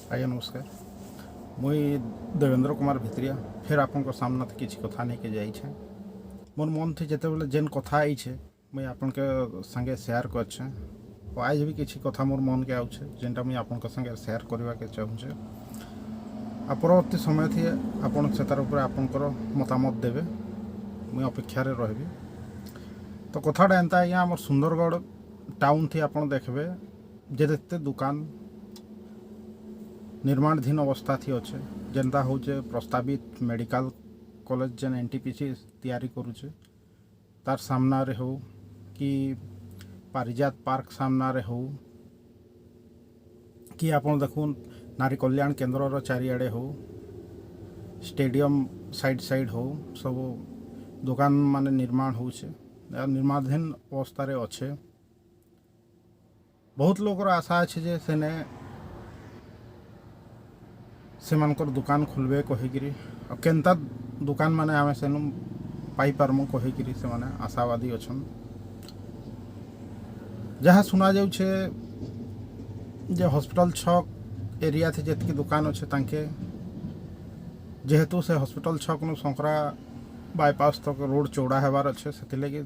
आज्ञा नमस्कार। मुई देवेंद्र कुमार भित्रिया फिर आपन सामना किसी कथा नहीं के जाइए। मोर मन थी जिते बले जेन कथा आई मुई आपन के संगे शेयर करछे और आज भी किसी कथा मोर मन के आउछे जेनटा मुई आपन के संगे शेयर करबा के चाहूछे। आ परवर्ती समय थी आपन सेतार ऊपर आपनकर मतामत देवे, मुई अपेक्षा रे रहबी। तो कथाटा एंता आज्ञा आम सुंदरगढ़ टाउन थी आपन देखबे जेते दुकान निर्माणाधीन अवस्था थी अच्छे जेनता हूँ प्रस्तावित मेडिकल कॉलेज जेन एनटीपीसी तैयारी करुचे तार सामना रे हो कि पारिजात पार्क सामना रे हो कि आपन देखुन नारी कल्याण केन्द्र चारिआडे हो स्टेडियम साइड हो सब दुकान माने निर्माण होचे निर्माणाधीन अवस्था रे अच्छे। बहुत लोगर आशा अच्छे जे सेने सेमानकर दुकान खुलबे कहीकि केन्ता दुकान माने आमे सेनु पाई पारमु कहीकि से माने आशावादी अछन। जहाँ सुना जाउछे जे हॉस्पिटल छक एरिया थे जेतकी दुकान अच्छे तांके जेहेतु से हॉस्पिटल छक नु संकरा बाईपास तक रोड चौड़ा हेबार अच्छे से लगी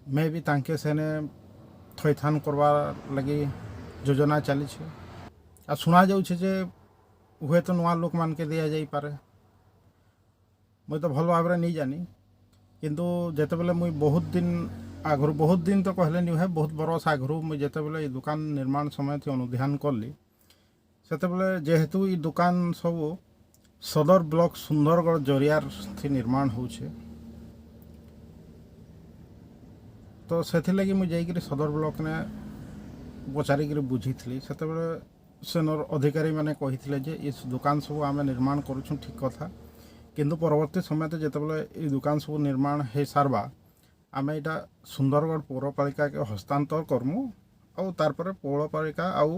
मे भी तांके सेने थैथान करवा लगी योजना चली आ सुना जाउछे जे हुए तो नुआ लोक मान के दिया जाई पारे। मुझे तो भल भाव नहीं जानी किंतु जिते बेले मुई बहुत दिन तो कहले नहीं है बहुत बरस आगु मुझे जिते बेले दुकान निर्माण समय थी अनुध्यान कली सेते बेले जेहेतु ये दुकान सब सदर ब्लॉक सुंदरगढ़ जरियार थी निर्माण होचे तो से लगी मुझे जाइए सदर ब्लॉक ने पचारिक बुझी थी से सेनर अधिकारी मैंने कही जे इस दुकान सब आम निर्माण करुँ ठीक कथा किंतु परवर्ती समय तो जिते ये दुकान सब निर्माण हो सारवा आम यहाँ सुंदरगढ़ पौरपालिका के हस्तांतर करमु और तारपर पौरपालिका आउ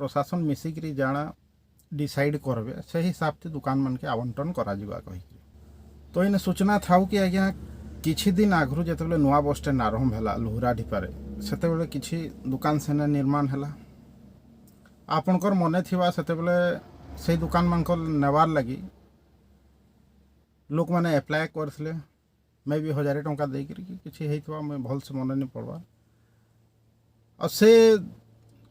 प्रशासन मिसिक जाना डिसाइड करबे से हिसाब से दुकान मान के आवंटन करा कही। तो इन सूचना था कि आज्ञा किछि दिन आगु जिते नुआ बस स्टैंड आरंभ है लुहुरा ढिपारे से किछि दुकान सेने निर्माण है आपणकर मने थिबा सेते बेले से दुकान मानक नेबार लगी लोक मैंने एप्लाय करथिले मैं भी 1000 टंका देकरी किछि हेइथबा मैं भल से मन नहीं पड़वा और से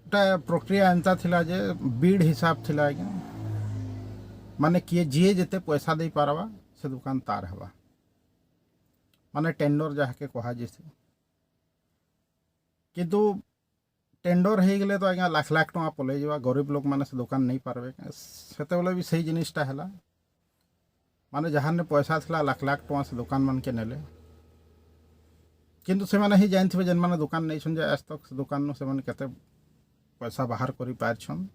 प्रक्रिया एंता थिला जे बीड हिसाब थिला आज्ञा माने किए जी जेते पैसा दे पारवा से दुकान तार हवा माने टेंडर जहाँके कहा जैसे किंतु टेंडर हो गले तो आज्ञा लाख लाख टका पलि जावा गरीब लोक मैंने से दुकान नहीं पारबे से भी सही जिनिसटा है माने जहाँ ने पैसा थिला लाख लाख टका से दुकान मान के नेले किंतु से माने ही जानथिबे जेन माने दुकान नहीं छन जे आज तक से दुकान से माने केते पैसा बाहर करि पारछन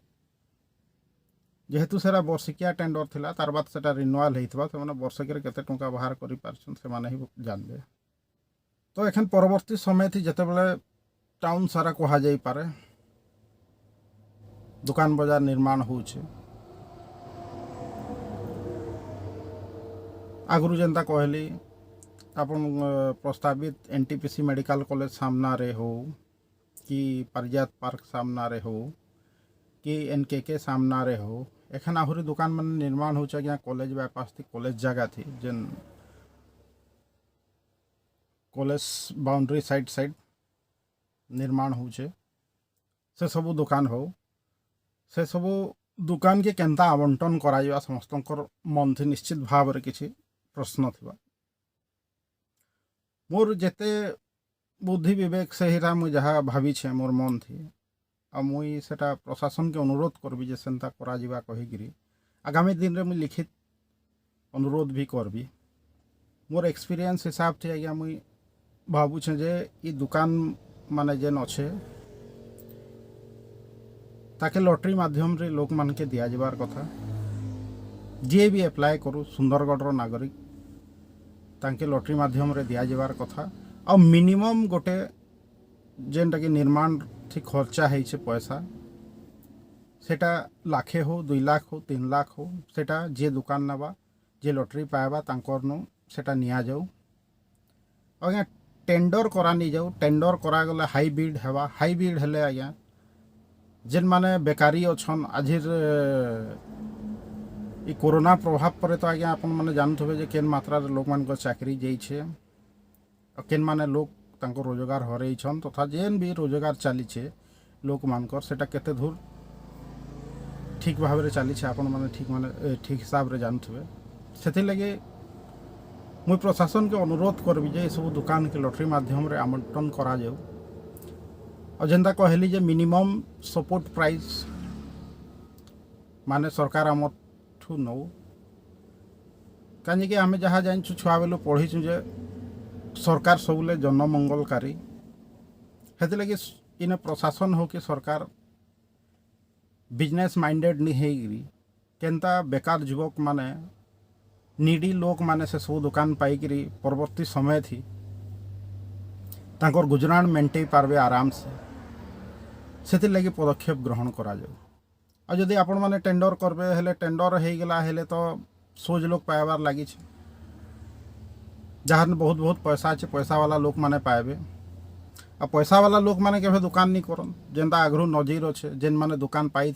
जेहेतु सेरा वर्षिकिया टेंडर थिला तार बाद सेटा रिन्युअल हेइथबा से माने वर्षके केते टका बाहर करि पारछन से माने ही जानबे। तो एखन परवर्ती समय थी जते बेले टाउन सारा कहा जाई पारे दुकान बाजार निर्माण होचे आगु जेनता कहली अपन प्रस्तावित एनटीपीसी मेडिकल कॉलेज सामना रे हो कि पारिजात पार्क सामना रे हो कि एनकेके सामना रे हो एखन आहुरी दुकान मन निर्माण होचे क्या कॉलेज बाईपास थी कॉलेज जगह थी जेन कॉलेज बाउंड्री साइड निर्माण होचे से सबू दुकान हो से सबू दुकान के केंता आवंटन करा समस्त मन थी निश्चित भाव रे किछि प्रश्न थिबा मोर जेते बुद्धि विवेक से हिरा मुई जहाँ भावी छे मोर मन थी आ मुई सेटा प्रशासन के अनुरोध करबी जे सेंता करा जिबा कहिगिरी आगामी दिन रे मुई लिखित अनुरोध भी करबी। मोर एक्सपीरियंस हिसाब से आज्ञा मुई भावुछे जे ई दुकान माने जेन अच्छे ताके लॉटरी माध्यम रे लोक मान के दिया जबार कथा जे भी अप्लाई करू सुंदरगढ़ नागरिक ताके लॉटरी माध्यम रे दिया जबार कथा और मिनिमम गोटे जेनटा कि निर्माण थी खर्चा है पैसा सेटा लाखे हो 2 लाख हो 3 लाख हो सेटा जे दुकान नवा जे लॉटरी पाएबा तांकर नु सेटा निया जाऊ आज्ञा टेंडर करा नहीं जाऊ टेंडर करा गले हाई बिड हेबा हाई बिड हेले आज्ञा जेन माने बेकारी अच्छन आजिर ये कोरोना प्रभाव पर तो आज्ञा आपण मैंने जानते जे केन मात्रा लोक मान चाकरी जाइए केन माने लोक तांको रोजगार हरईछन तथा जेन भी रोजगार चली लोक मानकर सेटा केते दूर ठीक भाव में चली आपण मैंने ठीक हिसाब से जानते से लगे मुई प्रशासन के अनुरोध करबी जे सब दुकान के लॉटरी माध्यम रे आवंटन करा जाऊ और जेनता कहली जे मिनिमम सपोर्ट प्राइस माने सरकार आम ठू नौ कहीं आम जहाँ जानू छुआ बेलू पढ़ीचु जे सरकार सबुले जनमंगलकारी हेती लगे इन प्रशासन हो कि सरकार बिजनेस माइंडेड नहीं है केनता बेकार युवक माने नीडी लोक माने से सब दुकान पाइकरी परवर्ती समय थी तांकर गुजरान मेंटेई पारबे आराम से लगी पदक्षेप ग्रहण करा जाऊ और जदि आपण माने टेंडर करबे हेले टेंडर हो गला हेले तो सोच लोग पाइबार लगी जहाँ बहुत बहुत पैसा अच्छे पैसा वाला लोक माने पाइबे आ पैसा वाला लोक माने केबे दुकान नहीं करन जेनता आगरू नजीर अच्छे जेन माने दुकान पाई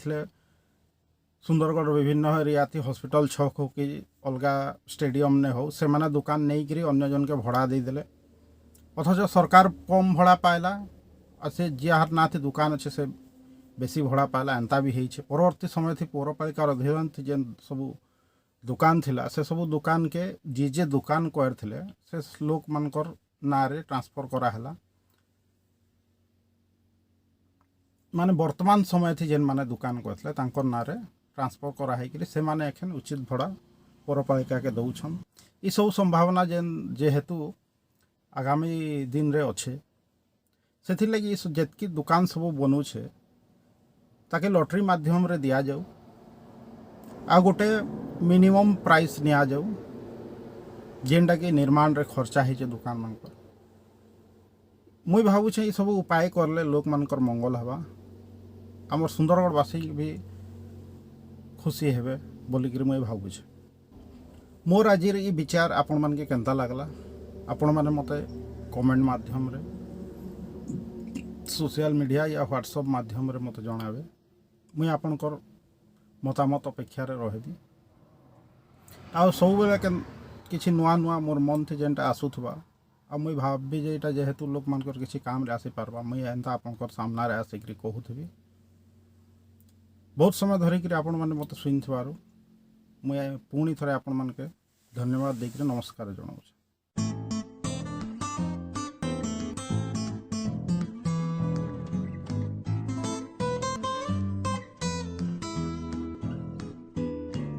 सुंदरगढ़ विभिन्न एरिया थी हॉस्पिटल छक हो कि अलगा स्टेडियम ने हो से माने दुकान नहीं करी अन्य जन के भड़ा देदेले अथच सरकार कम भड़ा पाइला और से जहाँ ना थी दुकान अच्छे से बेसी भड़ा पाइला एंता भी है परवर्ती समय थी पौरपालिकार अधीन थी जेन सब दुकान थिला से सब दुकान के जे दुकान कर थिले से लोक मानकर ना रे ट्रांसफर कराला माने वर्तमान समय थी जेन माने दुकान करथिले तांकर ना रे ट्रांसफर कराई से माने एखन उचित भड़ा पौरपालिका के दौछन ई सब संभावना जेन जेहेतु आगामी दिन रे अच्छे से लगी जेतकी दुकान सब बनूछे ताके लॉटरी माध्यम रे दिया जाऊ आ गोटे मिनिमम प्राइस निया जाऊ जेनटा कि निर्माण रे खर्चा है दुकान मान पर मुई भावुछे ये सब उपाय करले लोक मानकर मंगल हवा आमर सुंदरगढ़वासी भी खुशी हेबे बोलिक मुई भावुछे मोर आज ये विचार आपण मान के केनता लागला आपण माने मते कमेंट माध्यम रे सोशल मीडिया या व्हाट्सएप माध्यम रे मते जणावे मुई आपनकर मतामत अपेक्षा रही आ सब बेले किसी नुआ नुआ मोर मन थी जेनटा आसूथबा आ मुई भावी जे एटा जेहेतु लोक मानकर किसी काम रे आसी पारबा मुई एंता आपनकर सामना रे आसिक कहूथबी बहुत समय धरिक आपण माने मते सुनिथबारु मुई पुणी थरे आपण मानके धन्यवाद देकर नमस्कार जनाऊँ।